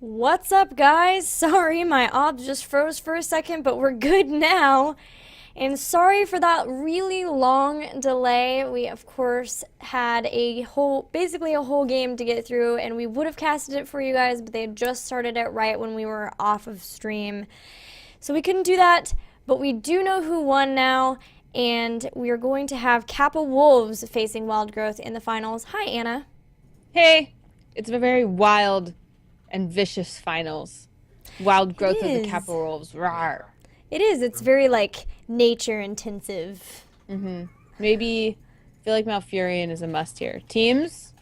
What's up, guys? Sorry, my obs just froze for a second, but we're good now. And sorry for that really long delay. We, of course, had basically a whole game to get through, and we would have casted it for you guys, but they had just started it right when we were off of stream. So we couldn't do that, but we do know who won now, and we are going to have Kappa Wolves facing Wild Growth in the finals. Hi, Anna. Hey, it's a very wild and vicious finals. Wild It growth of the Kappa is. Wolves. Rawr. It is. It's very, like, nature intensive. Maybe I feel like Malfurion is a must here. Teams,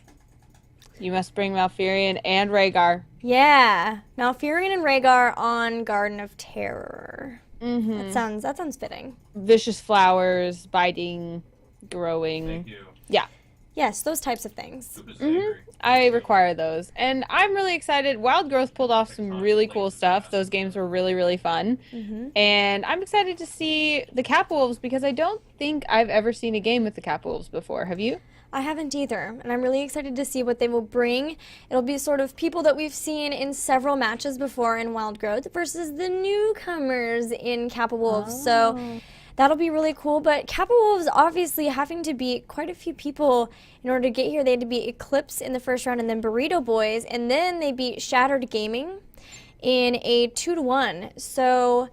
you must bring Malfurion and Rhaegar. Yeah, Malfurion and Rhaegar on Garden of Terror. That sounds fitting. Vicious flowers, biting, growing. Thank you. Yeah, Yes, those types of things. Super angry. I require those. And I'm really excited. Wild Growth pulled off some really cool stuff. Those games were really, really fun. And I'm excited to see the Kappa Wolves because I don't think I've ever seen a game with the Kappa Wolves before. Have you? I haven't either, and I'm really excited to see what they will bring. It'll be sort of people that we've seen in several matches before in Wild Growth versus the newcomers in Kappa Wolves. So that'll be really cool. But Kappa Wolves obviously having to beat quite a few people in order to get here. They had to beat Eclipse in the first round and then Burrito Boys, and then they beat Shattered Gaming in a 2-1. So,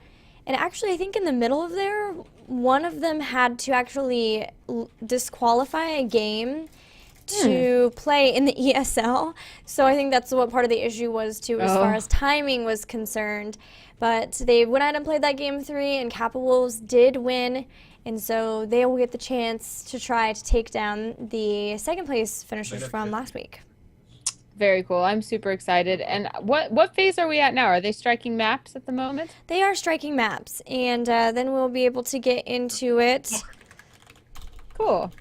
and actually I think in the middle of there, one of them had to actually disqualify a game to play in the ESL. So I think that's what part of the issue was too, as far as timing was concerned. But they went out and played that game 3, and Kappa Wolves did win. And so they will get the chance to try to take down the second place finishers from last week. Very cool. I'm super excited. And what phase are we at now? Are they striking maps at the moment? They are striking maps, and then we'll be able to get into it. Cool.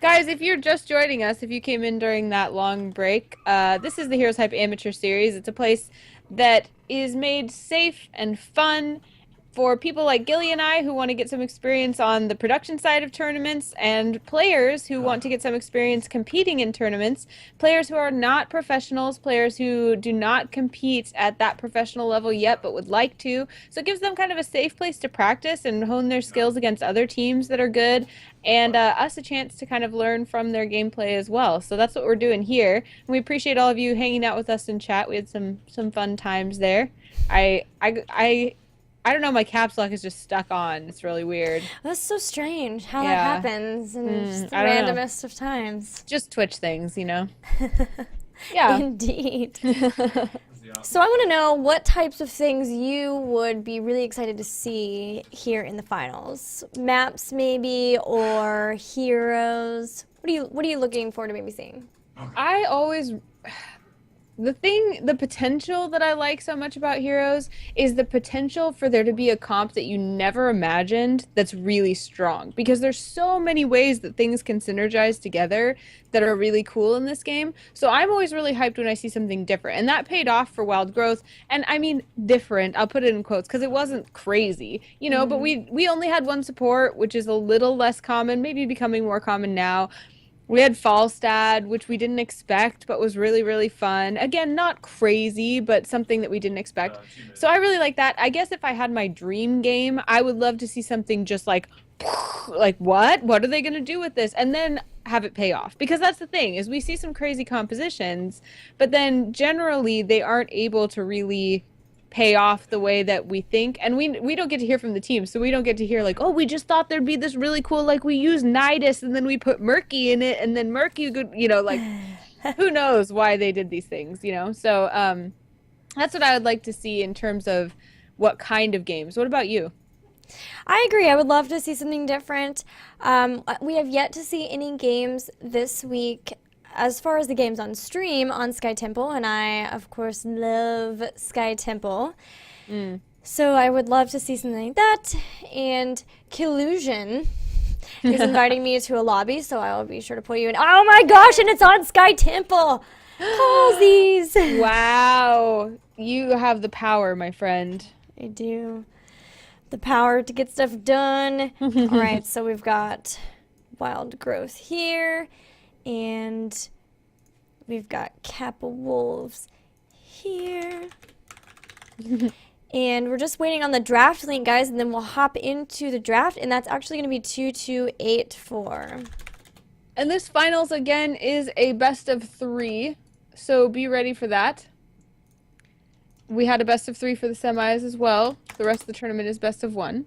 Guys, if you're just joining us, if you came in during that long break, this is the Heroes Hype Amateur Series. It's a place that is made safe and fun for people like Gilly and I who want to get some experience on the production side of tournaments, and players who want to get some experience competing in tournaments, players who are not professionals, players who do not compete at that professional level yet but would like to. So it gives them kind of a safe place to practice and hone their skills against other teams that are good, and us a chance to kind of learn from their gameplay as well. So that's what we're doing here. And we appreciate all of you hanging out with us in chat. We had some fun times there. I don't know, my caps lock is just stuck on. It's really weird. That's so strange how that Yeah. happens in just the I don't know. randomest of times. Just Twitch things, you know? Yeah. Indeed. Yeah. So I want to know what types of things you would be really excited to see here in the finals. Maps maybe, or heroes. What are you looking forward to maybe seeing? I always the potential that I like so much about Heroes is the potential for there to be a comp that you never imagined that's really strong, because there's so many ways that things can synergize together that are really cool in this game. So I'm always really hyped when I see something different, and that paid off for Wild Growth. And I mean different, I'll put it in quotes because it wasn't crazy, you know, but we only had one support, which is a little less common, maybe becoming more common now. We had Falstad, which we didn't expect, but was really, really fun. Again, not crazy, but something that we didn't expect. So I really like that. I guess if I had my dream game, I would love to see something just like what? What are they going to do with this? And then have it pay off. Because that's the thing, is we see some crazy compositions, but then generally they aren't able to really pay off the way that we think, and we don't get to hear from the team, so we don't get to hear like, oh, we just thought there'd be this really cool, like, we used Nidus and then we put Murky in it and then Murky could, you know, like, who knows why they did these things, you know? So that's what I would like to see in terms of what kind of games. What about you? I agree. I would love to see something different. We have yet to see any games this week as far as the games on stream on Sky Temple, and I, of course, love Sky Temple. So I would love to see something like that. And Killusion is inviting me to a lobby, so I will be sure to pull you in. Oh my gosh, and it's on Sky Temple! Callsies! Wow, you have the power, my friend. I do. The power to get stuff done. All right, so we've got Wild Growth here, and we've got Kappa Wolves here. And we're just waiting on the draft link, guys, and then we'll hop into the draft, and that's actually going to be 2284. And this finals, again, is a best of 3, so be ready for that. We had a best of 3 for the semis as well. The rest of the tournament is best of 1.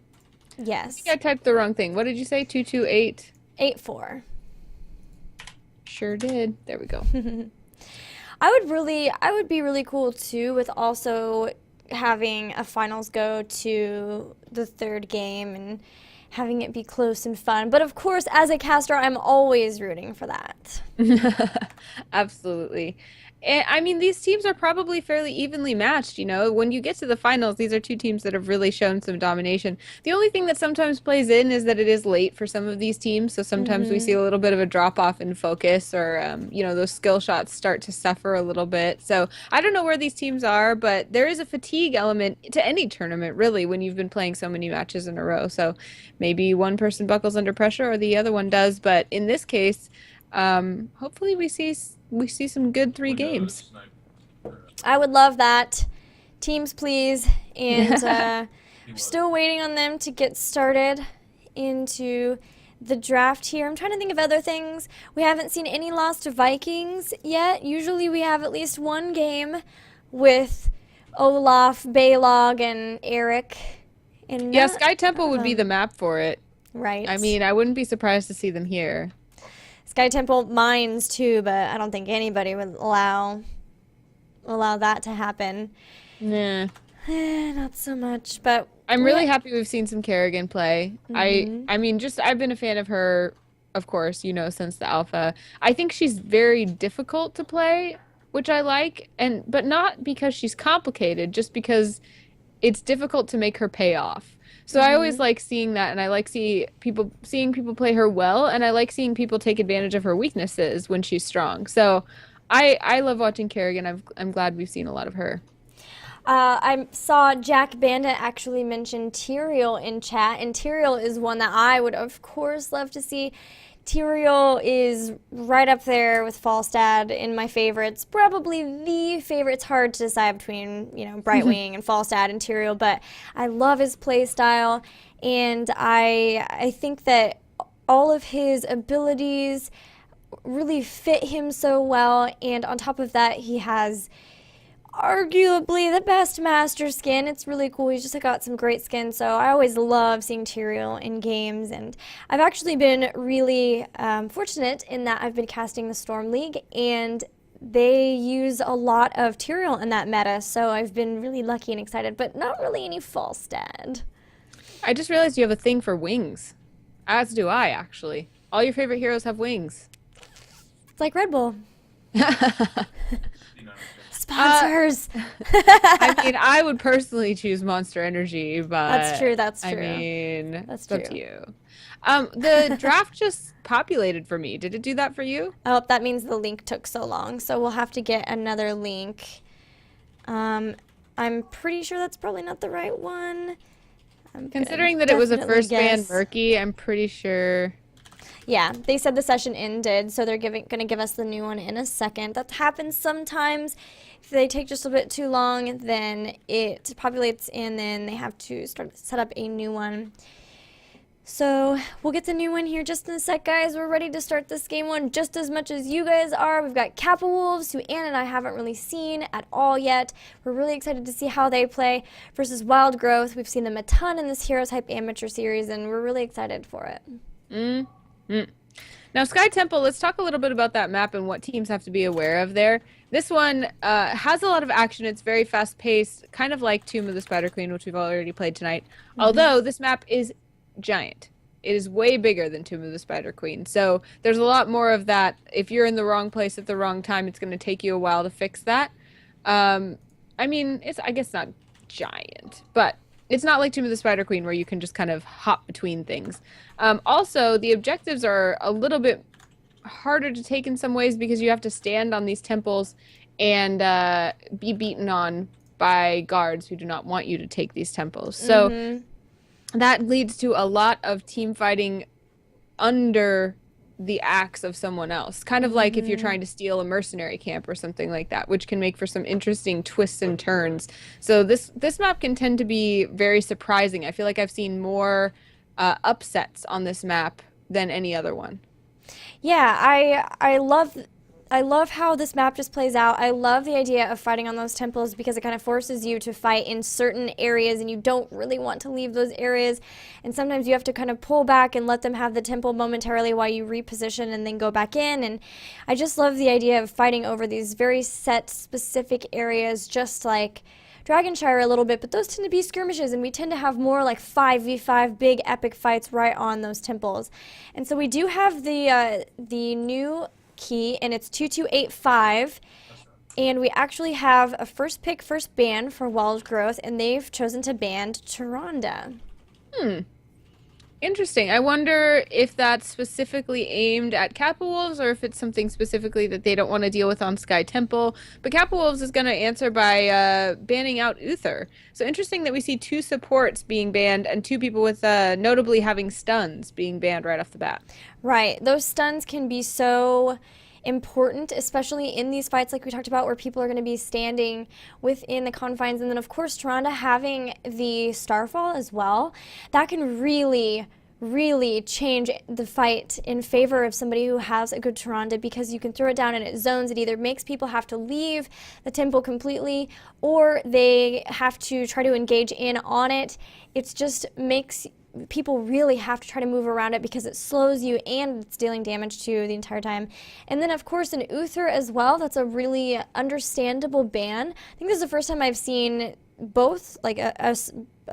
Yes. I think I typed the wrong thing. What did you say? 228? 84. Sure did. There we go. I would be really cool too with also having a finals go to the third game and having it be close and fun. But of course, as a caster, I'm always rooting for that. Absolutely. And, I mean, these teams are probably fairly evenly matched, you know. When you get to the finals, these are two teams that have really shown some domination. The only thing that sometimes plays in is that it is late for some of these teams, so sometimes we see a little bit of a drop-off in focus or, you know, those skill shots start to suffer a little bit. So I don't know where these teams are, but there is a fatigue element to any tournament, really, when you've been playing so many matches in a row. So maybe one person buckles under pressure or the other one does, but in this case, hopefully we see some good 3 games. I would love that. Teams, please. And we're still waiting on them to get started into the draft here. I'm trying to think of other things. We haven't seen any loss to Vikings yet. Usually we have at least one game with Olaf, Baylog, and Eric. And yeah, Sky Temple would be the map for it. Right. I mean, I wouldn't be surprised to see them here. Sky Temple mines too, but I don't think anybody would allow that to happen. Nah. Not so much, but I'm really happy we've seen some Kerrigan play. I mean, just I've been a fan of her, of course, you know, since the alpha. I think she's very difficult to play, which I like, but not because she's complicated, just because it's difficult to make her pay off. So I always like seeing that, and I like seeing people play her well, and I like seeing people take advantage of her weaknesses when she's strong. So I love watching Kerrigan. I'm glad we've seen a lot of her. I saw Jack Bandit actually mention Tyrael in chat, and Tyrael is one that I would, of course, love to see. Tyrael is right up there with Falstad in my favorites. Probably the favorite. It's hard to decide between, you know, Brightwing and Falstad and Tyrael, but I love his play style, and I think that all of his abilities really fit him so well, and on top of that, he has arguably the best master skin. It's really cool. He's just got some great skin, so I always love seeing Tyrael in games, and I've actually been really fortunate in that I've been casting the Storm League, and they use a lot of Tyrael in that meta, so I've been really lucky and excited, but not really any Falstad. I just realized you have a thing for wings. As do I, actually. All your favorite heroes have wings. It's like Red Bull. Sponsors. I mean, I would personally choose Monster Energy, but that's true. I mean, that's true. Up to you. The draft just populated for me. Did it do that for you? Oh, that means the link took so long, so we'll have to get another link. I'm pretty sure that's probably not the right one. Considering that it was a first band Murky, I'm pretty sure. Yeah, they said the session ended, so they're going to give us the new one in a second. That happens sometimes. If they take just a bit too long, then it populates and then they have to set up a new one. So we'll get the new one here just in a sec, guys. We're ready to start this game one just as much as you guys are. We've got Kappa Wolves, who Ann and I haven't really seen at all yet. We're really excited to see how they play versus Wild Growth. We've seen them a ton in this HeroesHype Amateur Series, and we're really excited for it. Now, Sky Temple, let's talk a little bit about that map and what teams have to be aware of there. This one has a lot of action. It's very fast-paced, kind of like Tomb of the Spider Queen, which we've already played tonight. Although, this map is giant. It is way bigger than Tomb of the Spider Queen. So, there's a lot more of that. If you're in the wrong place at the wrong time, it's going to take you a while to fix that. I mean, I guess not giant, but it's not like Tomb of the Spider Queen where you can just kind of hop between things. Also, the objectives are a little bit harder to take in some ways because you have to stand on these temples and be beaten on by guards who do not want you to take these temples. So that leads to a lot of team fighting under the acts of someone else. Kind of like if you're trying to steal a mercenary camp or something like that, which can make for some interesting twists and turns. So this map can tend to be very surprising. I feel like I've seen more upsets on this map than any other one. Yeah, I love how this map just plays out. I love the idea of fighting on those temples because it kind of forces you to fight in certain areas and you don't really want to leave those areas. And sometimes you have to kind of pull back and let them have the temple momentarily while you reposition and then go back in. And I just love the idea of fighting over these very set specific areas, just like Dragonshire a little bit, but those tend to be skirmishes, and we tend to have more like 5v5 big epic fights right on those temples. And so we do have the new key, and it's 2285, and we actually have a first pick, first ban for Wild Growth, and they've chosen to ban Tyrande. Interesting. I wonder if that's specifically aimed at Kappa Wolves or if it's something specifically that they don't want to deal with on Sky Temple. But Kappa Wolves is going to answer by banning out Uther. So interesting that we see two supports being banned and two people with notably having stuns being banned right off the bat. Right. Those stuns can be so important, especially in these fights like we talked about where people are going to be standing within the confines. And then, of course, Tyrande having the Starfall as well, that can really change the fight in favor of somebody who has a good Tyrande, because you can throw it down and it zones. It either makes people have to leave the temple completely or they have to try to engage in on it. It just makes people really have to try to move around it because it slows you and it's dealing damage to the entire time. And then, of course, an Uther as well. That's a really understandable ban. I think this is the first time I've seen both, like a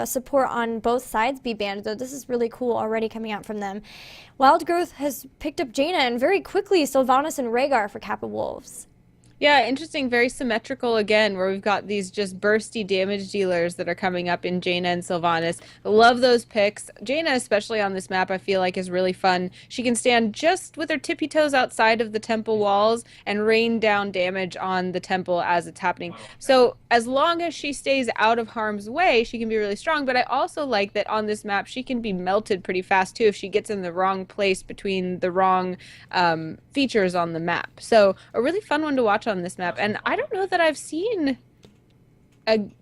support on both sides be banned, though this is really cool already coming out from them. Wild Growth has picked up Jaina, and very quickly Sylvanas and Rhaegar for Kappa Wolves. Yeah, interesting. Very symmetrical again, where we've got these just bursty damage dealers that are coming up in Jaina and Sylvanas. Love those picks. Jaina, especially on this map, I feel like is really fun. She can stand just with her tippy toes outside of the temple walls and rain down damage on the temple as it's happening. So as long as she stays out of harm's way, she can be really strong. But I also like that on this map, she can be melted pretty fast too if she gets in the wrong place between the wrong features on the map. So a really fun one to watch on this map. And I don't know that I've seen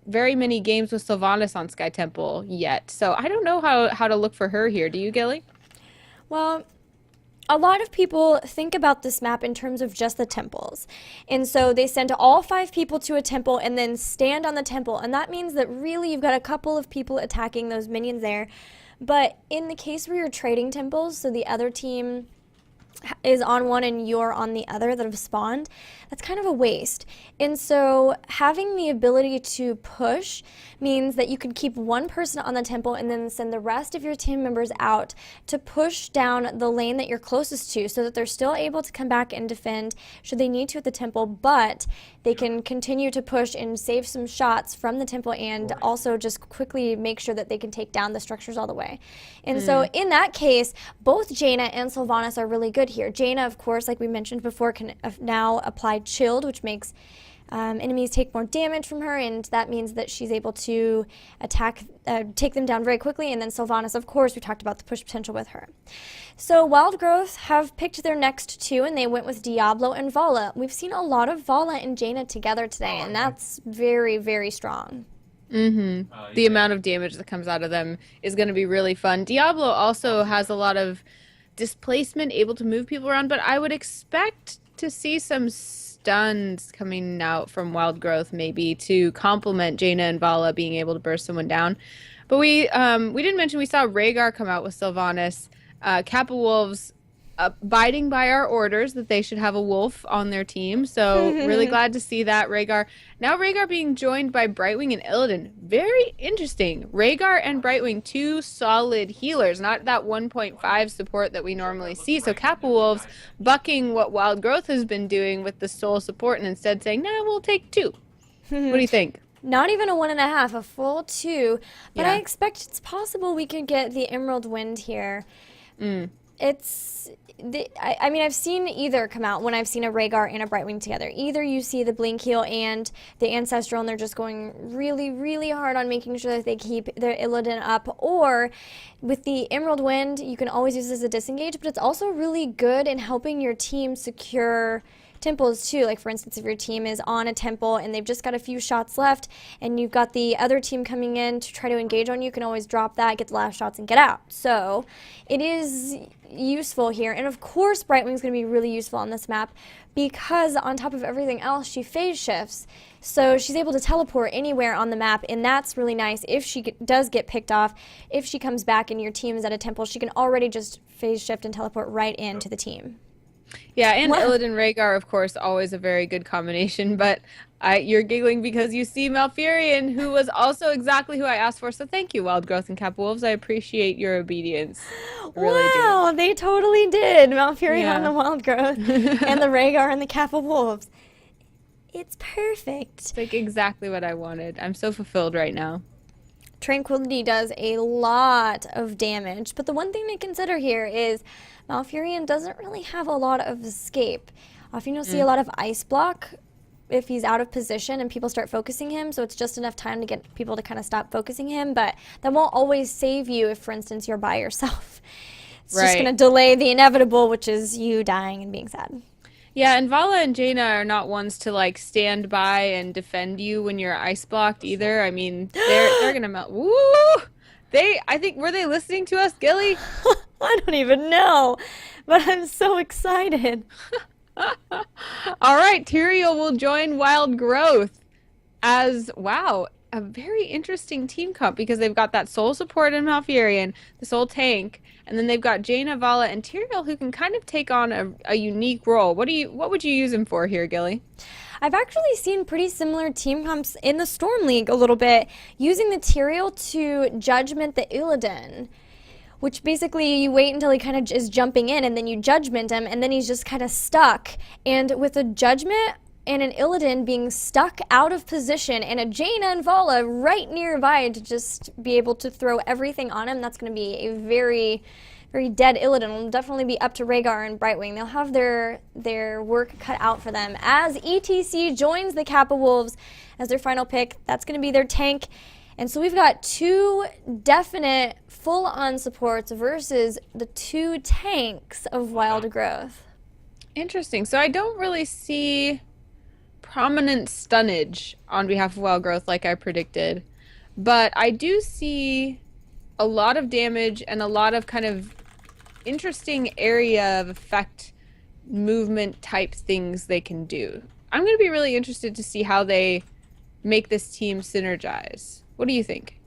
very many games with Sylvanas on Sky Temple yet. So I don't know how to look for her here. Do you, Gilly? Well, a lot of people think about this map in terms of just the temples. And so they send all 5 people to a temple and then stand on the temple. And that means that really you've got a couple of people attacking those minions there. But in the case where you're trading temples, so the other team is on one and you're on the other that have spawned, that's kind of a waste. And so having the ability to push means that you could keep one person on the temple and then send the rest of your team members out to push down the lane that you're closest to so that they're still able to come back and defend should they need to at the temple, but they can continue to push and save some shots from the temple and also just quickly make sure that they can take down the structures all the way. And so in that case, both Jaina and Sylvanas are really good here. Jaina, of course, like we mentioned before, can now apply Chilled, which makes enemies take more damage from her, and that means that she's able to take them down very quickly. And then Sylvanas, of course, we talked about the push potential with her. So Wild Growth have picked their next 2, and they went with Diablo and Vala. We've seen a lot of Vala and Jaina together today, and that's very, very strong. The amount of damage that comes out of them is going to be really fun. Diablo also has a lot of displacement, able to move people around, but I would expect to see some stuns coming out from Wild Growth maybe to complement Jaina and Vala being able to burst someone down. But we didn't mention we saw Rhaegar come out with Sylvanas. Kappa Wolves abiding by our orders that they should have a wolf on their team. So really glad to see that. Now Rhaegar being joined by Brightwing and Illidan. Very interesting. Rhaegar and Brightwing, 2 solid healers, not that 1.5 support that we normally see. So Kappa Wolves bucking what Wild Growth has been doing with the sole support and instead saying, nah, we'll take 2. What do you think? Not even a 1.5, a full 2. But yeah. I expect it's possible we could get the Emerald Wind here. I mean, I've seen either come out when I've seen a Rhaegar and a Brightwing together. Either you see the Blink Heel and the Ancestral, and they're just going really, really hard on making sure that they keep their Illidan up, or with the Emerald Wind, you can always use this as a disengage, but it's also really good in helping your team secure temples too. Like, for instance, if your team is on a temple and they've just got a few shots left and you've got the other team coming in to try to engage on you, can always drop that, get the last shots, and get out. So it is useful here. And of course, Brightwing's going to be really useful on this map because on top of everything else, she phase shifts. So she's able to teleport anywhere on the map, and that's really nice. If she does get picked off, if she comes back and your team is at a temple, she can already just phase shift and teleport right into the team. Yeah, and Illidan Rhaegar, of course, always a very good combination, but you're giggling because you see Malfurion, who was also exactly who I asked for, so thank you, Wild Growth and Kappa Wolves. I appreciate your obedience. I really Wow, they totally did. Malfurion on Yeah. the Wild Growth and the Rhaegar and the Kappa Wolves. It's perfect. It's like exactly what I wanted. I'm so fulfilled right now. Tranquility does a lot of damage, but the one thing to consider here is Malfurion doesn't really have a lot of escape. Often you'll see a lot of ice block if he's out of position and people start focusing him, so it's just enough time to get people to kind of stop focusing him, but that won't always save you if, for instance, you're by yourself. It's just Right. going to delay the inevitable, which is you dying and being sad. Yeah, and Vala and Jaina are not ones to like stand by and defend you when you're ice blocked either. I mean, they're gonna melt. Woo! I think were they listening to us, Gilly? I don't even know, but I'm so excited. All right, Tyrael will join Wild Growth as wow, a very interesting team comp because they've got that soul support in Malfurion, the soul tank, and then they've got Jaina, Vala, and Tyrael who can kind of take on a unique role. What would you use him for here, Gilly? I've actually seen pretty similar team comps in the Storm League a little bit, using the Tyrael to judgment the Illidan, which basically you wait until he kind of is jumping in and then you judgment him and then he's just kind of stuck. And with a judgment and an Illidan being stuck out of position and a Jaina and Vala right nearby to just be able to throw everything on him, that's going to be a very, very dead Illidan. It'll definitely be up to Rhaegar and Brightwing. They'll have their work cut out for them. As ETC joins the Kappa Wolves as their final pick, that's going to be their tank. And so we've got two definite full-on supports versus the two tanks of Wild Growth. Interesting. So I don't really see prominent stunnage on behalf of Wild Growth like I predicted, but I do see a lot of damage and a lot of kind of interesting area of effect movement type things they can do. I'm going to be really interested to see how they make this team synergize. What do you think?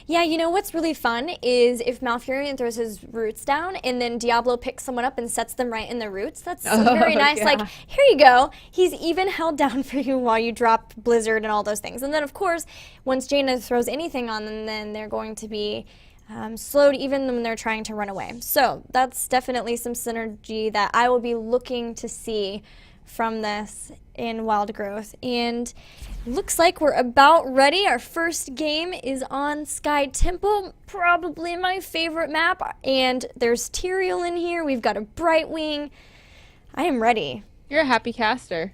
Yeah, you know what's really fun is if Malfurion throws his roots down and then Diablo picks someone up and sets them right in the roots. That's very nice. Yeah. Like, here you go. He's even held down for you while you drop Blizzard and all those things. And then, of course, once Jaina throws anything on them, then they're going to be slowed even when they're trying to run away. So that's definitely some synergy that I will be looking to see from this in Wild Growth. And looks like we're about ready. Our first game is on Sky Temple, probably my favorite map. And there's Tyrael in here. We've got a Brightwing. I am ready. You're a happy caster.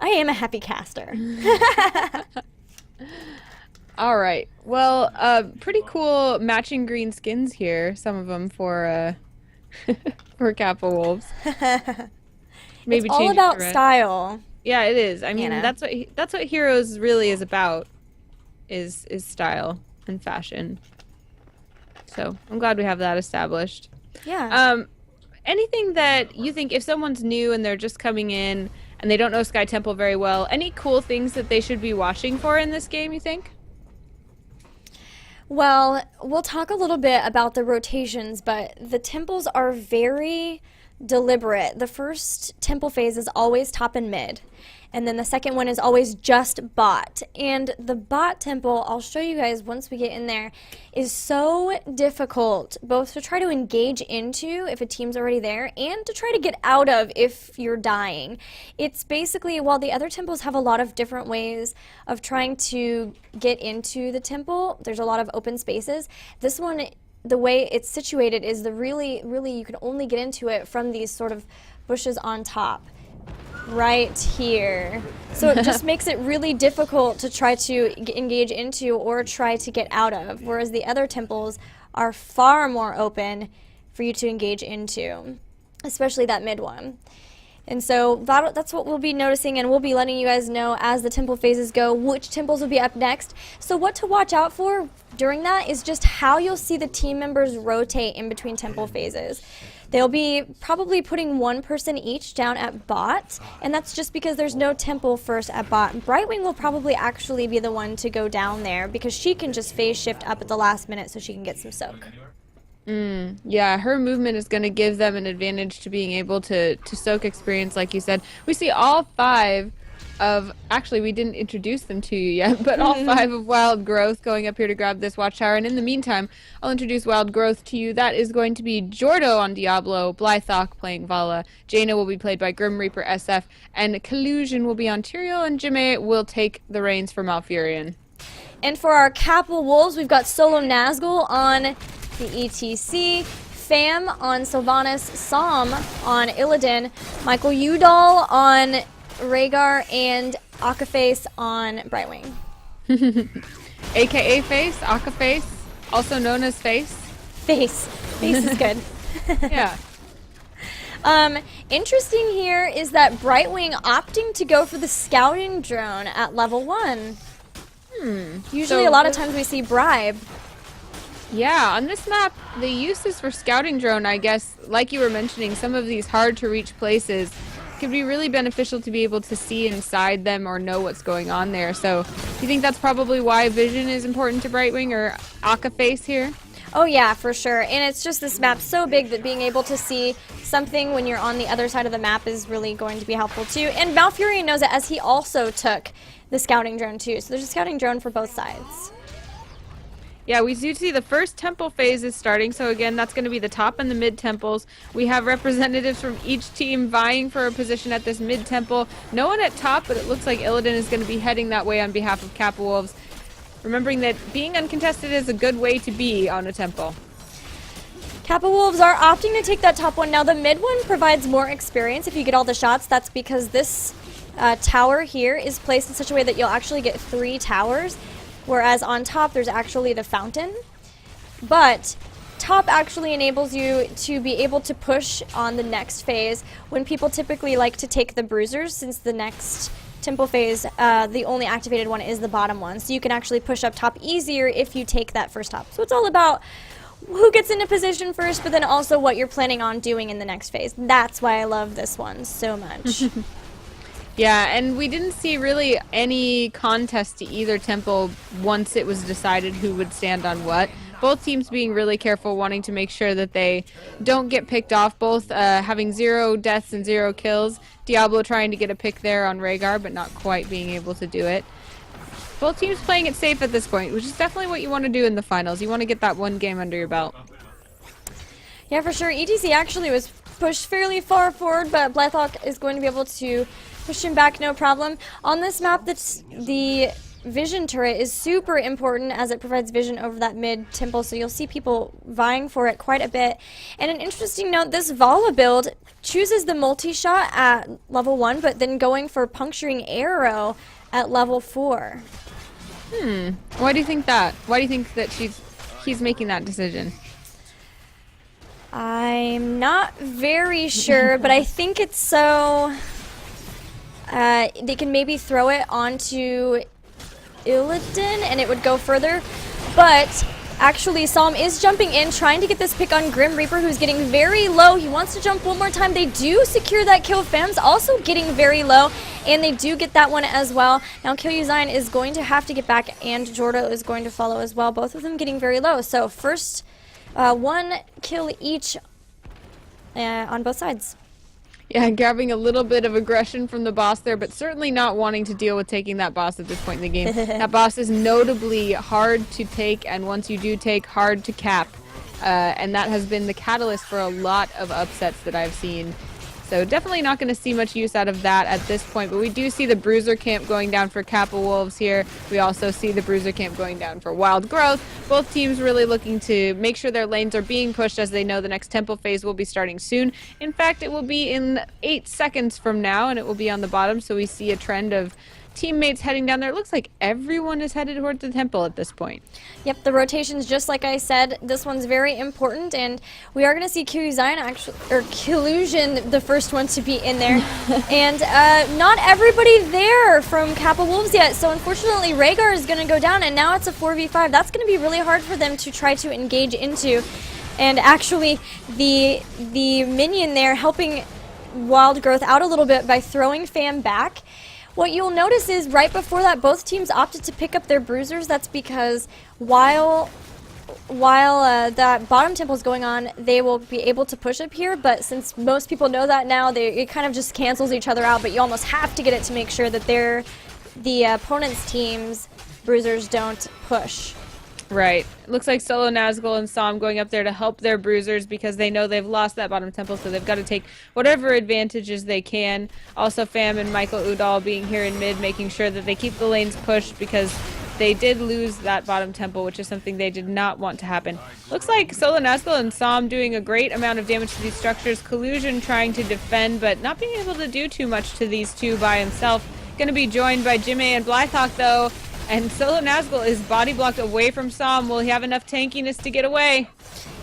I am a happy caster. All right. Well, pretty cool matching green skins here. Some of them for for Kappa Wolves. Maybe It's all change it about to red. style. Yeah, it is. I mean, know. that's what Heroes really is about, is style and fashion. So I'm glad we have that established. Yeah. Anything that you think if someone's new and they're just coming in and they don't know Sky Temple very well, any cool things that they should be watching for in this game, you think? Well, we'll talk a little bit about the rotations, but the temples are very deliberate. The first temple phase is always top and mid, and then the second one is always just bot. And the bot temple, I'll show you guys once we get in there, is so difficult both to try to engage into if a team's already there and to try to get out of if you're dying. It's basically, while the other temples have a lot of different ways of trying to get into the temple, there's a lot of open spaces. This one the way it's situated is really you can only get into it from these sort of bushes on top. Right here. So it just makes it really difficult to try to engage into or try to get out of, whereas the other temples are far more open for you to engage into, especially that mid one. And so that's what we'll be noticing, and we'll be letting you guys know as the temple phases go which temples will be up next. So what to watch out for during that is just how you'll see the team members rotate in between temple phases. They'll be probably putting one person each down at bot, and that's just because there's no temple first at bot. Brightwing will probably actually be the one to go down there because she can just phase shift up at the last minute so she can get some soak. Yeah, her movement is going to give them an advantage to being able to soak experience, like you said. We see all 5 of, actually we didn't introduce them to you yet, but all 5 of Wild Growth going up here to grab this Watchtower. And in the meantime, I'll introduce Wild Growth to you. That is going to be Jordo on Diablo, Blythok playing Vala, Jaina will be played by Grim Reaper SF, and Collusion will be on Tyrael, and Jimmy will take the reins for Malfurion. And for our Kappa Wolves, we've got Solo Nazgul on the ETC, Fam on Sylvanas, Psalm on Illidan, Michael Udall on Rhaegar, and Akaface on Brightwing. AKA Face, Akaface, also known as Face. Face is good. Yeah. Interesting here is that Brightwing opting to go for the scouting drone at level 1. Usually So a lot of times we see Bribe. Yeah, on this map, the uses for scouting drone, I guess, like you were mentioning, some of these hard to reach places could be really beneficial to be able to see inside them or know what's going on there. So, do you think that's probably why vision is important to Brightwing or Akaface here? Oh yeah, for sure. And it's just this map's so big that being able to see something when you're on the other side of the map is really going to be helpful too. And Malfurion knows it as he also took the scouting drone too. So there's a scouting drone for both sides. Yeah, we do see the first temple phase is starting, so again, that's going to be the top and the mid temples. We have representatives from each team vying for a position at this mid temple. No one at top, but it looks like Illidan is going to be heading that way on behalf of Kappa Wolves. Remembering that being uncontested is a good way to be on a temple. Kappa Wolves are opting to take that top one. Now the mid one provides more experience if you get all the shots. That's because this tower here is placed in such a way that you'll actually get 3 towers. Whereas on top, there's actually the fountain. But top actually enables you to be able to push on the next phase when people typically like to take the bruisers, since the next temple phase, the only activated one is the bottom one. So you can actually push up top easier if you take that first top. So it's all about who gets into position first, but then also what you're planning on doing in the next phase. That's why I love this one so much. Yeah, and we didn't see really any contest to either temple once it was decided who would stand on what. Both teams being really careful, wanting to make sure that they don't get picked off, both having 0 deaths and 0 kills. Diablo trying to get a pick there on Rhaegar, but not quite being able to do it. Both teams playing it safe at this point, which is definitely what you want to do in the finals. You want to get that one game under your belt. Yeah, for sure. ETC actually was pushed fairly far forward, but Blythok is going to be able to push him back no problem. On this map, the vision turret is super important as it provides vision over that mid temple, so you'll see people vying for it quite a bit. And an interesting note, this Vala build chooses the multi-shot at level 1, but then going for puncturing arrow at level 4. Why do you think that? Why do you think that he's making that decision? I'm not very sure, but I think it's so they can maybe throw it onto Illidan and it would go further. But actually, Psalm is jumping in, trying to get this pick on Grim Reaper, who's getting very low. He wants to jump one more time. They do secure that kill. Fem's also getting very low, and they do get that one as well. Now, Kill is going to have to get back, and Jordo is going to follow as well. Both of them getting very low. So first, 1 kill each on both sides. Yeah, grabbing a little bit of aggression from the boss there, but certainly not wanting to deal with taking that boss at this point in the game. That boss is notably hard to take, and once you do take, hard to cap. And that has been the catalyst for a lot of upsets that I've seen. So definitely not going to see much use out of that at this point, but we do see the Bruiser camp going down for Kappa Wolves here. We also see the Bruiser camp going down for Wild Growth. Both teams really looking to make sure their lanes are being pushed, as they know the next tempo phase will be starting soon. In fact, it will be in 8 seconds from now, and it will be on the bottom, so we see a trend of teammates heading down there. It looks like everyone is headed towards the temple at this point. Yep, the rotations, just like I said, this one's very important, and we are going to see Kyuzain actually, or Collusion, the first one to be in there, and not everybody there from Kappa Wolves yet, so unfortunately Rhaegar is going to go down, and now it's a 4v5. That's going to be really hard for them to try to engage into, and actually the minion there helping Wild Growth out a little bit by throwing Fam back. What you'll notice is right before that, both teams opted to pick up their bruisers. That's because while that bottom tempo is going on, they will be able to push up here. But since most people know that now, it kind of just cancels each other out. But you almost have to get it to make sure that the opponent's team's bruisers don't push. Right. It looks like Solo Nazgul and Som going up there to help their bruisers because they know they've lost that bottom temple, so they've got to take whatever advantages they can. Also, Fam and Michael Udall being here in mid, making sure that they keep the lanes pushed because they did lose that bottom temple, which is something they did not want to happen. Looks like Solo Nazgul and Som doing a great amount of damage to these structures. Collusion trying to defend, but not being able to do too much to these two by himself. Going to be joined by Jimmy and Blythawk, though. And Solo Nazgul is body blocked away from Som. Will he have enough tankiness to get away?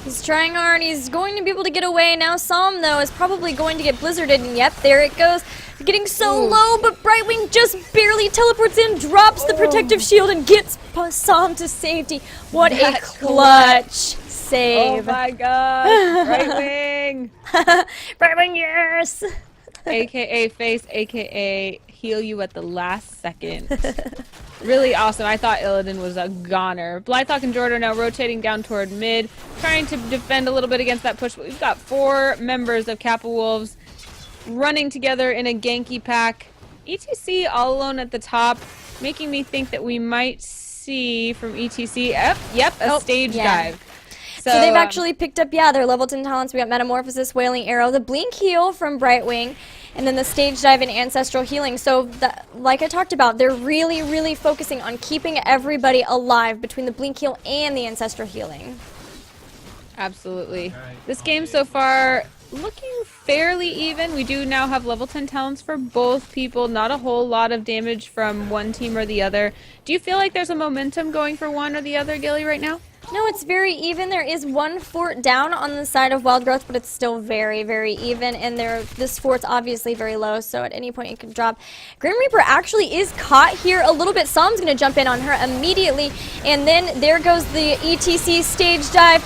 He's trying hard. He's going to be able to get away. Now Som, though, is probably going to get blizzarded. And yep, there it goes. Getting so low, but Brightwing just barely teleports in, drops the protective shield, and gets Som to safety. What a clutch save. Oh my god. Brightwing. Brightwing, yes. AKA face, AKA heal you at the last second. Really awesome. I thought Illidan was a goner. Blythawk and Jordan are now rotating down toward mid, trying to defend a little bit against that push, but we've got 4 members of Kappa Wolves running together in a Genki pack. ETC all alone at the top, making me think that we might see from ETC, yep, a stage dive. So they've actually picked up, their level 10 talents. We got Metamorphosis, Wailing Arrow, the Blink Heal from Brightwing, and then the Stage Dive and Ancestral Healing. So, like I talked about, they're really, really focusing on keeping everybody alive between the Blink Heal and the Ancestral Healing. Absolutely. This game so far looking fairly even. We do now have level 10 talents for both people. Not a whole lot of damage from one team or the other. Do you feel like there's a momentum going for one or the other, Gilly, right now? No, it's very even. There is one fort down on the side of Wild Growth, but it's still very, very even. And this fort's obviously very low, so at any point it can drop. Grim Reaper actually is caught here a little bit. Som's going to jump in on her immediately. And then there goes the ETC stage dive.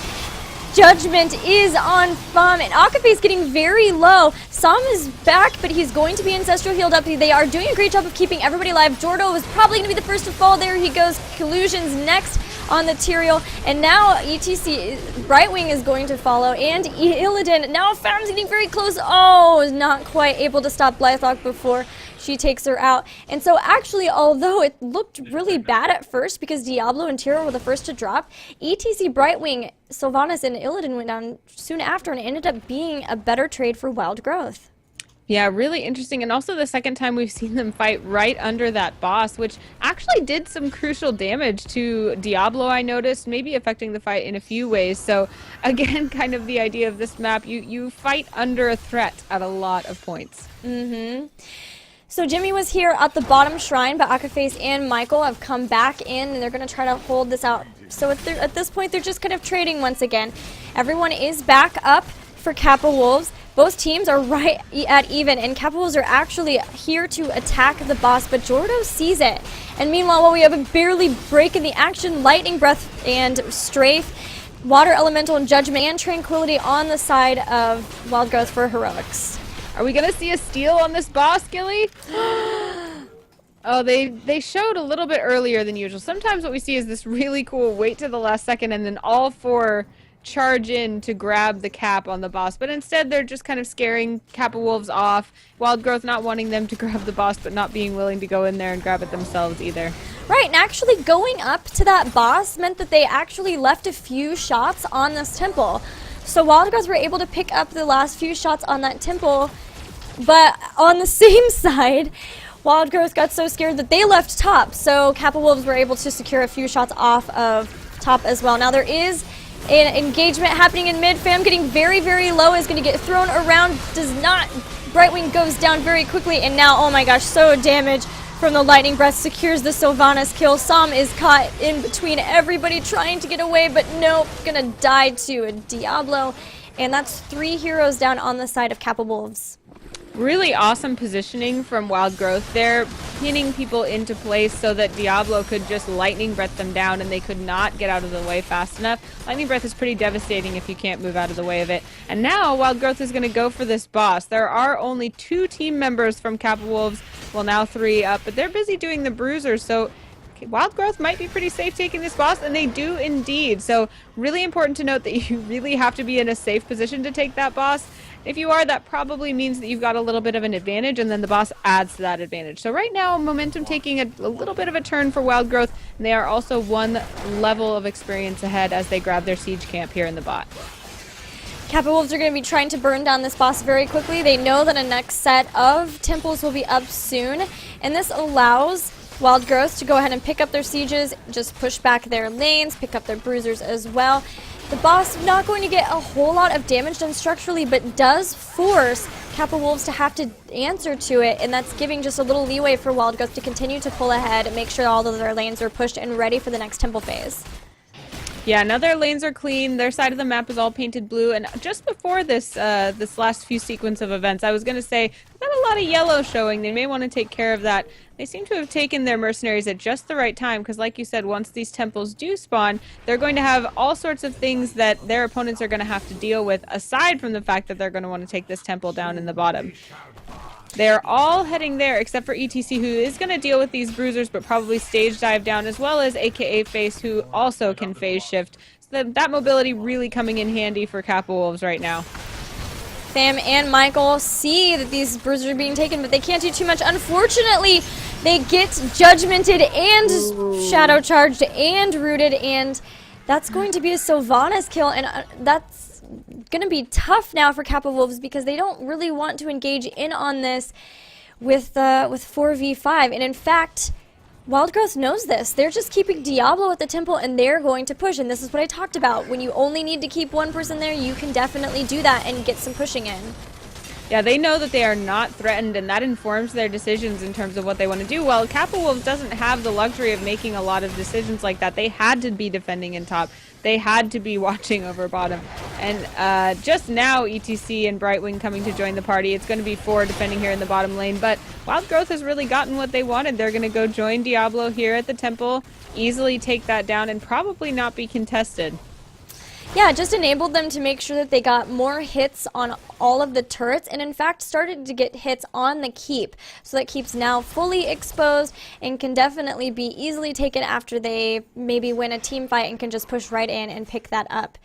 Judgment is on Fum, and Akafe is getting very low. Som is back, but he's going to be Ancestral healed up. They are doing a great job of keeping everybody alive. Jordo is probably going to be the first to fall. There he goes. Collusion's next on the Tyrael, and now ETC Brightwing is going to follow, and Illidan. Now Fam's getting very close. Oh, not quite able to stop Blythawk before she takes her out. And so actually, although it looked really bad at first because Diablo and Tyrael were the first to drop, ETC Brightwing, Sylvanas, and Illidan went down soon after and ended up being a better trade for Wild Growth. Yeah, really interesting. And also the second time we've seen them fight right under that boss, which actually did some crucial damage to Diablo, I noticed, maybe affecting the fight in a few ways. So again, kind of the idea of this map, you fight under a threat at a lot of points. So Jimmy was here at the bottom shrine, but Akaface and Michael have come back in, and they're going to try to hold this out. So at this point, they're just kind of trading once again. Everyone is back up for Kappa Wolves. Both teams are right at even, and Kappa Wolves are actually here to attack the boss, but Jordo sees it. And meanwhile, while we have a barely break in the action, Lightning Breath and Strafe, Water Elemental and Judgment and Tranquility on the side of Wild Growth for Heroics. Are we going to see a steal on this boss, Gilly? Oh, they showed a little bit earlier than usual. Sometimes what we see is this really cool wait to the last second and then all 4 charge in to grab the cap on the boss. But instead, they're just kind of scaring Kappa Wolves off. Wild Growth not wanting them to grab the boss, but not being willing to go in there and grab it themselves either. Right, and actually going up to that boss meant that they actually left a few shots on this temple. So Wild Growth were able to pick up the last few shots on that temple But on the same side, Wild Growth got so scared that they left top, so Kappa Wolves were able to secure a few shots off of top as well. Now there is an engagement happening in mid. Fam getting very, very low, is going to get thrown around, does not. Brightwing goes down very quickly, and now, oh my gosh, so damage from the Lightning Breath, secures the Sylvanas kill. Som is caught in between everybody trying to get away, but nope, gonna die to a Diablo. And that's 3 heroes down on the side of Kappa Wolves. Really awesome positioning from Wild Growth. They're pinning people into place so that Diablo could just Lightning Breath them down and they could not get out of the way fast enough. Lightning Breath is pretty devastating if you can't move out of the way of it. And now Wild Growth is going to go for this boss. There are only 2 team members from Kappa Wolves, well now 3 up, but they're busy doing the bruisers, so Wild Growth might be pretty safe taking this boss, and they do indeed. So really important to note that you really have to be in a safe position to take that boss. If you are, that probably means that you've got a little bit of an advantage, and then the boss adds to that advantage. So right now, momentum taking a little bit of a turn for Wild Growth, and they are also 1 level of experience ahead as they grab their siege camp here in the bot. Kappa Wolves are going to be trying to burn down this boss very quickly. They know that a next set of temples will be up soon, and this allows Wild Growth to go ahead and pick up their sieges, just push back their lanes, pick up their bruisers as well. The boss not going to get a whole lot of damage done structurally, but does force Kappa Wolves to have to answer to it, and that's giving just a little leeway for Wild Growth to continue to pull ahead and make sure all of their lanes are pushed and ready for the next temple phase. Yeah, now their lanes are clean, their side of the map is all painted blue, and just before this this last few sequence of events, I was going to say, we've got a lot of yellow showing, they may want to take care of that. They seem to have taken their mercenaries at just the right time, because like you said, once these temples do spawn, they're going to have all sorts of things that their opponents are going to have to deal with, aside from the fact that they're going to want to take this temple down in the bottom. They're all heading there except for ETC, who is going to deal with these bruisers but probably stage dive down, as well as AKA Face, who also can phase shift. So that mobility really coming in handy for Kappa Wolves right now. Fam and Michael see that these bruisers are being taken, but they can't do too much. Unfortunately, they get judgmented and shadow charged and rooted, and that's going to be a Sylvanas kill, and that's going to be tough now for Kappa Wolves because they don't really want to engage in on this with 4v5. And in fact, Wild Growth knows this. They're just keeping Diablo at the temple, and they're going to push. And this is what I talked about. When you only need to keep 1 person there, you can definitely do that and get some pushing in. Yeah, they know that they are not threatened, and that informs their decisions in terms of what they want to do. Well, Kappa Wolves doesn't have the luxury of making a lot of decisions like that. They had to be defending in top. They had to be watching over bottom. And just now, ETC and Brightwing coming to join the party. It's going to be 4 defending here in the bottom lane, but Wild Growth has really gotten what they wanted. They're going to go join Diablo here at the temple, easily take that down, and probably not be contested. Yeah, it just enabled them to make sure that they got more hits on all of the turrets, and in fact started to get hits on the keep. So that keep's now fully exposed and can definitely be easily taken after they maybe win a team fight and can just push right in and pick that up.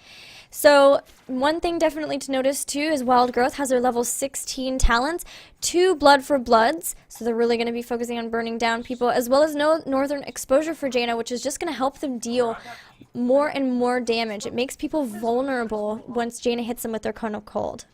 So one thing definitely to notice too is Wild Growth has their level 16 talents, 2 Blood for Bloods, so they're really going to be focusing on burning down people, as well as no Northern Exposure for Jaina, which is just going to help them deal more and more damage. It makes people vulnerable once Jaina hits them with their Cone of Cold.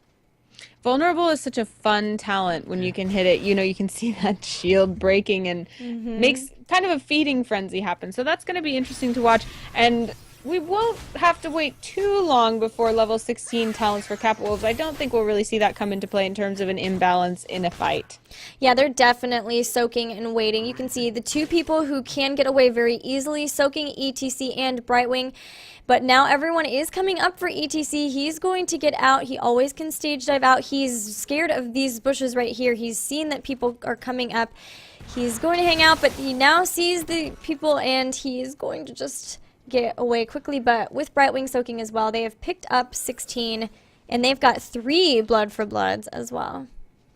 Vulnerable is such a fun talent when you can hit it. You know, you can see that shield breaking and makes kind of a feeding frenzy happen. So that's going to be interesting to watch. And we won't have to wait too long before level 16 talents for Kappa Wolves. I don't think we'll really see that come into play in terms of an imbalance in a fight. Yeah, they're definitely soaking and waiting. You can see the 2 people who can get away very easily, soaking ETC and Brightwing. But now everyone is coming up for ETC. He's going to get out. He always can stage dive out. He's scared of these bushes right here. He's seen that people are coming up. He's going to hang out, but he now sees the people, and he is going to just get away quickly. But with Brightwing soaking as well, they have picked up 16, and they've got 3 Blood for Bloods as well.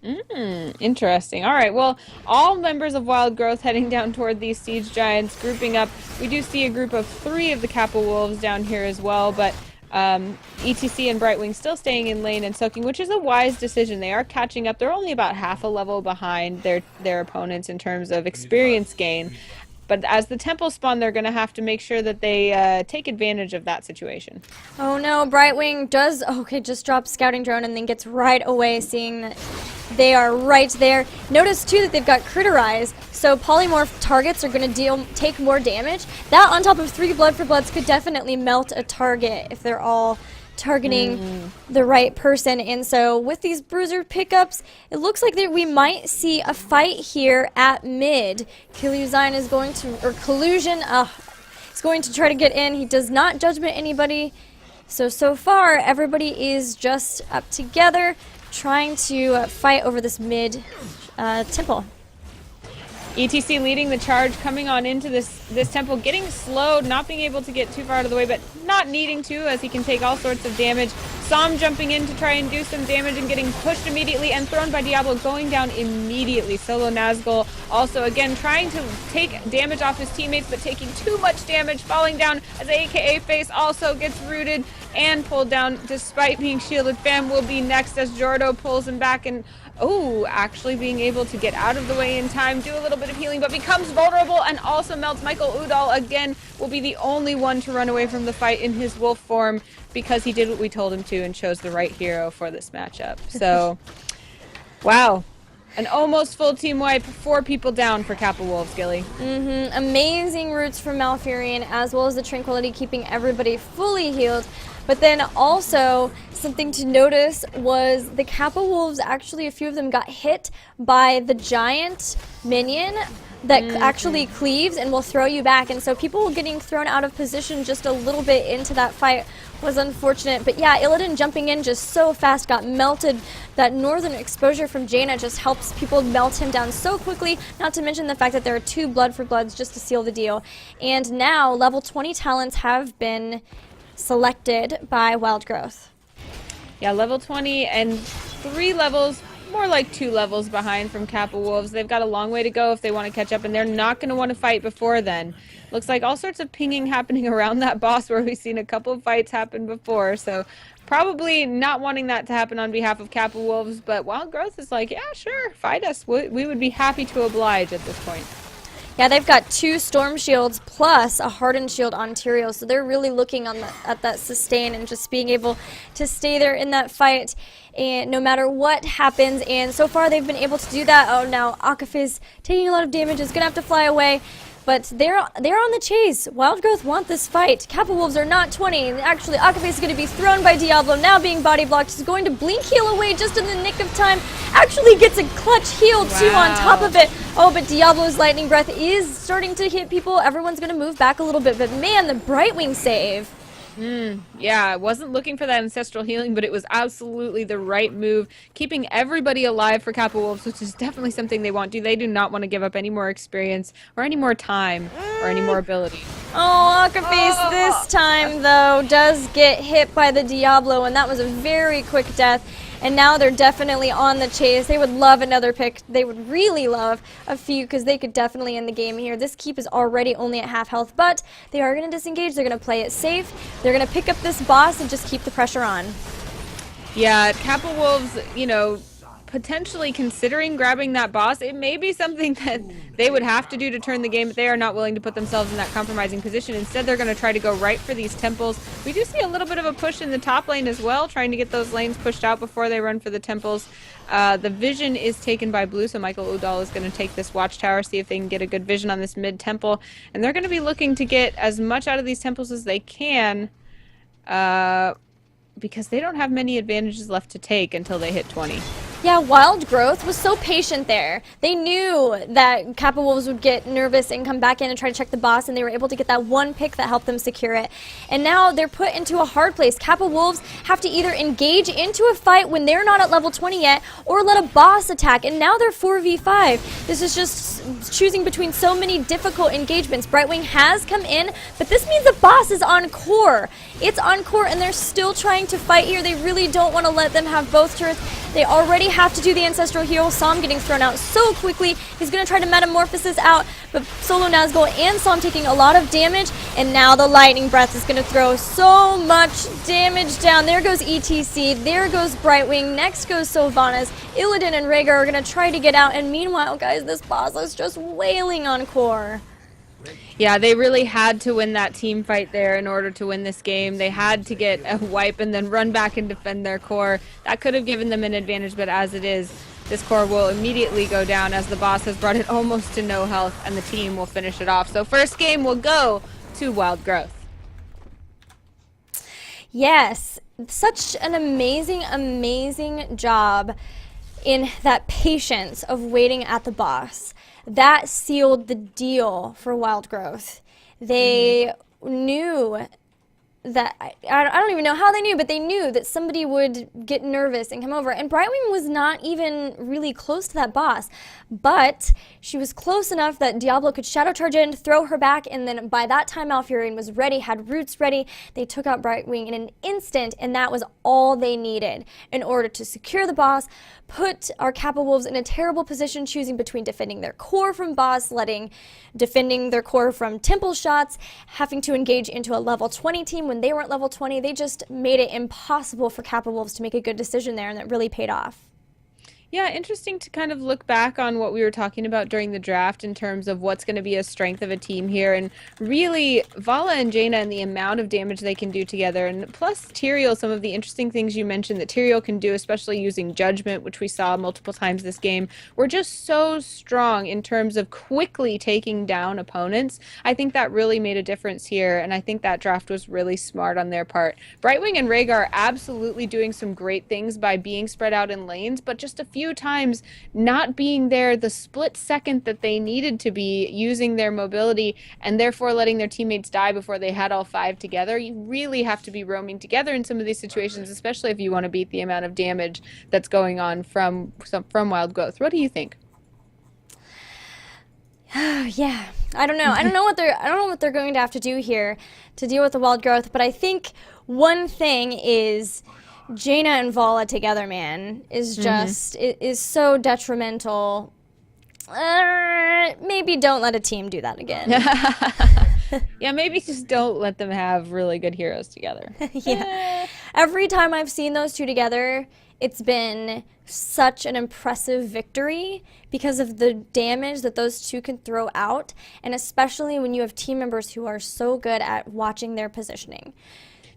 Interesting. All right, well, all members of Wild Growth heading down toward these siege giants, grouping up. We do see a group of 3 of the Kappa Wolves down here as well, but ETC and Brightwing still staying in lane and soaking, which is a wise decision. They are catching up. They're only about half a level behind their opponents in terms of experience gain. But as the temple spawn, they're going to have to make sure that they take advantage of that situation. Oh no, Brightwing does, okay, just drops scouting drone and then gets right away, seeing that they are right there. Notice too that they've got critterize, so polymorph targets are going to take more damage. That on top of 3 blood for bloods could definitely melt a target if they're all targeting the right person. And so with these bruiser pickups, it looks like we might see a fight here at mid. Collusion is going to, or Collusion, is going to try to get in. He does not judgment anybody. So far, everybody is just up together, trying to fight over this mid temple. ETC leading the charge, coming on into this temple, getting slowed, not being able to get too far out of the way, but not needing to, as he can take all sorts of damage. Som jumping in to try and do some damage and getting pushed immediately and thrown by Diablo, going down immediately. Solo Nazgul also, again, trying to take damage off his teammates, but taking too much damage, falling down as AKA Face also gets rooted and pulled down despite being shielded. Fam will be next as Jordo pulls him back and actually being able to get out of the way in time, do a little bit of healing, but becomes vulnerable and also melts. Michael Udall, again, will be the only one to run away from the fight in his wolf form because he did what we told him to and chose the right hero for this matchup. So, wow. An almost full team wipe, 4 people down for Kappa Wolves, Gilly. Amazing roots from Malfurion, as well as the Tranquility keeping everybody fully healed. But then also, something to notice was the Kappa Wolves, actually a few of them got hit by the giant minion that actually cleaves and will throw you back. And so people getting thrown out of position just a little bit into that fight was unfortunate. But yeah, Illidan jumping in just so fast, got melted. That northern exposure from Jaina just helps people melt him down so quickly, not to mention the fact that there are 2 blood for bloods just to seal the deal. And now level 20 talents have been selected by Wild Growth. Yeah, level 20 and 3 levels, more like 2 levels behind from Kappa Wolves. They've got a long way to go if they want to catch up, and they're not going to want to fight before then. Looks like all sorts of pinging happening around that boss where we've seen a couple of fights happen before, so probably not wanting that to happen on behalf of Kappa Wolves, but Wild Growth is like, yeah, sure, fight us. We would be happy to oblige at this point. Yeah, they've got 2 storm shields plus a hardened shield on Tyrael, so they're really looking at that sustain and just being able to stay there in that fight, and no matter what happens. And so far they've been able to do that. Oh, now Akafi's taking a lot of damage, is gonna have to fly away. But they're on the chase. Wild Growth want this fight. Kappa Wolves are not 20. Actually, Akafe is going to be thrown by Diablo, now being body blocked. He's going to blink heal away just in the nick of time. Actually gets a clutch heal too on top of it. Oh, but Diablo's lightning breath is starting to hit people. Everyone's going to move back a little bit. But man, the Brightwing save. Yeah, I wasn't looking for that ancestral healing, but it was absolutely the right move. Keeping everybody alive for Kappa Wolves, which is definitely something they want to do. They do not want to give up any more experience or any more time or any more ability. Oh, Akafe this time, though, does get hit by the Diablo, and that was a very quick death. And now they're definitely on the chase. They would love another pick. They would really love a few because they could definitely end the game here. This keep is already only at half health, but they are going to disengage. They're going to play it safe. They're going to pick up this boss and just keep the pressure on. Yeah, Kappa Wolves, you know, potentially considering grabbing that boss. It may be something that they would have to do to turn the game, but they are not willing to put themselves in that compromising position. Instead, they're going to try to go right for these temples. We do see a little bit of a push in the top lane as well, trying to get those lanes pushed out before they run for the temples. The vision is taken by blue, so Michael Udall is going to take this watchtower, see if they can get a good vision on this mid temple. And they're going to be looking to get as much out of these temples as they can, because they don't have many advantages left to take until they hit 20. Yeah, Wild Growth was so patient there. They knew that Kappa Wolves would get nervous and come back in and try to check the boss, and they were able to get that one pick that helped them secure it. And now they're put into a hard place. Kappa Wolves have to either engage into a fight when they're not at level 20 yet, or let a boss attack, and now they're 4v5. This is just choosing between so many difficult engagements. Brightwing has come in, but this means the boss is on core. It's on core, and they're still trying to fight here. They really don't want to let them have both turrets. They already have to do the ancestral heal. Som getting thrown out so quickly. He's going to try to metamorphosis out, but Solo Nazgul and Som taking a lot of damage, and now the lightning breath is going to throw so much damage down. There goes ETC, there goes Brightwing, next goes Sylvanas. Illidan and Rhaegar are going to try to get out, and meanwhile, guys, this boss is just wailing on core. Yeah, they really had to win that team fight there in order to win this game. They had to get a wipe and then run back and defend their core. That could have given them an advantage, but as it is, this core will immediately go down as the boss has brought it almost to no health, and the team will finish it off. So first game will go to Wild Growth. Yes, such an amazing, amazing job in that patience of waiting at the boss. That sealed the deal for Wild Growth. They knew that, I don't even know how they knew, but they knew that somebody would get nervous and come over. And Brightwing was not even really close to that boss, but she was close enough that Diablo could Shadow Charge in, throw her back, and then by that time Malfurion was ready, had roots ready. They took out Brightwing in an instant, and that was all they needed in order to secure the boss, put our Kappa Wolves in a terrible position, choosing between defending their core from boss, defending their core from temple shots, having to engage into a level 20 team when they weren't level 20. They just made it impossible for Kappa Wolves to make a good decision there, and that really paid off. Yeah, interesting to kind of look back on what we were talking about during the draft in terms of what's going to be a strength of a team here. And really, Vala and Jaina and the amount of damage they can do together. And plus Tyrael, some of the interesting things you mentioned that Tyrael can do, especially using Judgment, which we saw multiple times this game, were just so strong in terms of quickly taking down opponents. I think that really made a difference here. And I think that draft was really smart on their part. Brightwing and Rhaegar are absolutely doing some great things by being spread out in lanes, but just a few times not being there the split second that they needed to be, using their mobility and therefore letting their teammates die before they had all five together. You really have to be roaming together in some of these situations, especially if you want to beat the amount of damage that's going on from Wild Growth. What do you think? Yeah, I don't know. I don't know what they're going to have to do here to deal with the Wild Growth, but I think one thing is Jaina and Vala together, man, is just is so detrimental. Maybe don't let a team do that again. Yeah, maybe just don't let them have really good heroes together. Yeah. Every time I've seen those two together, it's been such an impressive victory because of the damage that those two can throw out, and especially when you have team members who are so good at watching their positioning.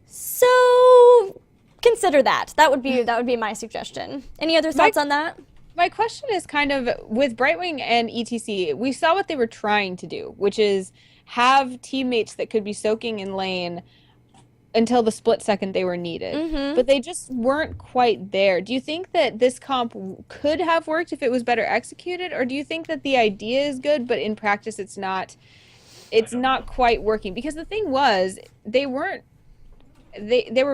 So consider that. That would be my suggestion. Any other thoughts on that? My question is kind of with Brightwing and ETC, we saw what they were trying to do, which is have teammates that could be soaking in lane until the split second they were needed. But they just weren't quite there. Do you think that this comp could have worked if it was better executed, or do you think that the idea is good but in practice it's not quite working? Because the thing was, they were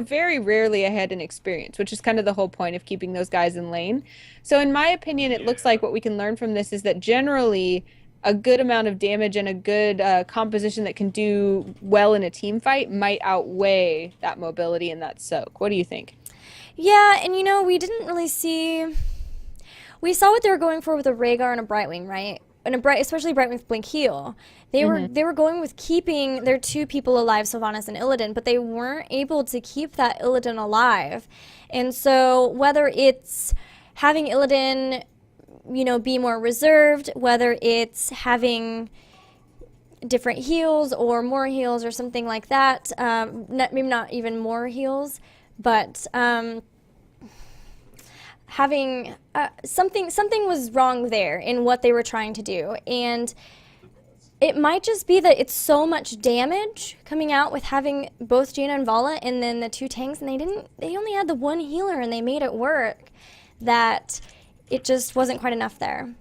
very rarely ahead in experience, which is kind of the whole point of keeping those guys in lane. So in my opinion, it looks like what we can learn from this is that generally a good amount of damage and a good composition that can do well in a team fight might outweigh that mobility and that soak. What do you think? Yeah, and we didn't really see. We saw what they were going for with a Rhaegar and a Brightwing, right? And especially Brightwing with Blink Heal. They were going with keeping their two people alive, Sylvanas and Illidan, but they weren't able to keep that Illidan alive. And so whether it's having Illidan, be more reserved, whether it's having different heals or more heals or something like that, maybe not even more heals, but having something was wrong there in what they were trying to do. And it might just be that it's so much damage coming out with having both Jaina and Vala and then the two tanks, and they only had the one healer and they made it work, that it just wasn't quite enough there.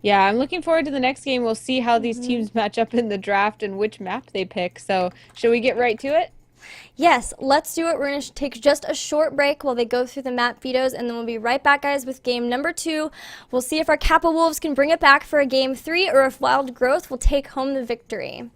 Yeah, I'm looking forward to the next game. We'll see how these teams match up in the draft and which map they pick. So should we get right to it? Yes, let's do it. We're going to take just a short break while they go through the map vetoes, and then we'll be right back, guys, with game number 2. We'll see if our Kappa Wolves can bring it back for a game 3 or if Wild Growth will take home the victory.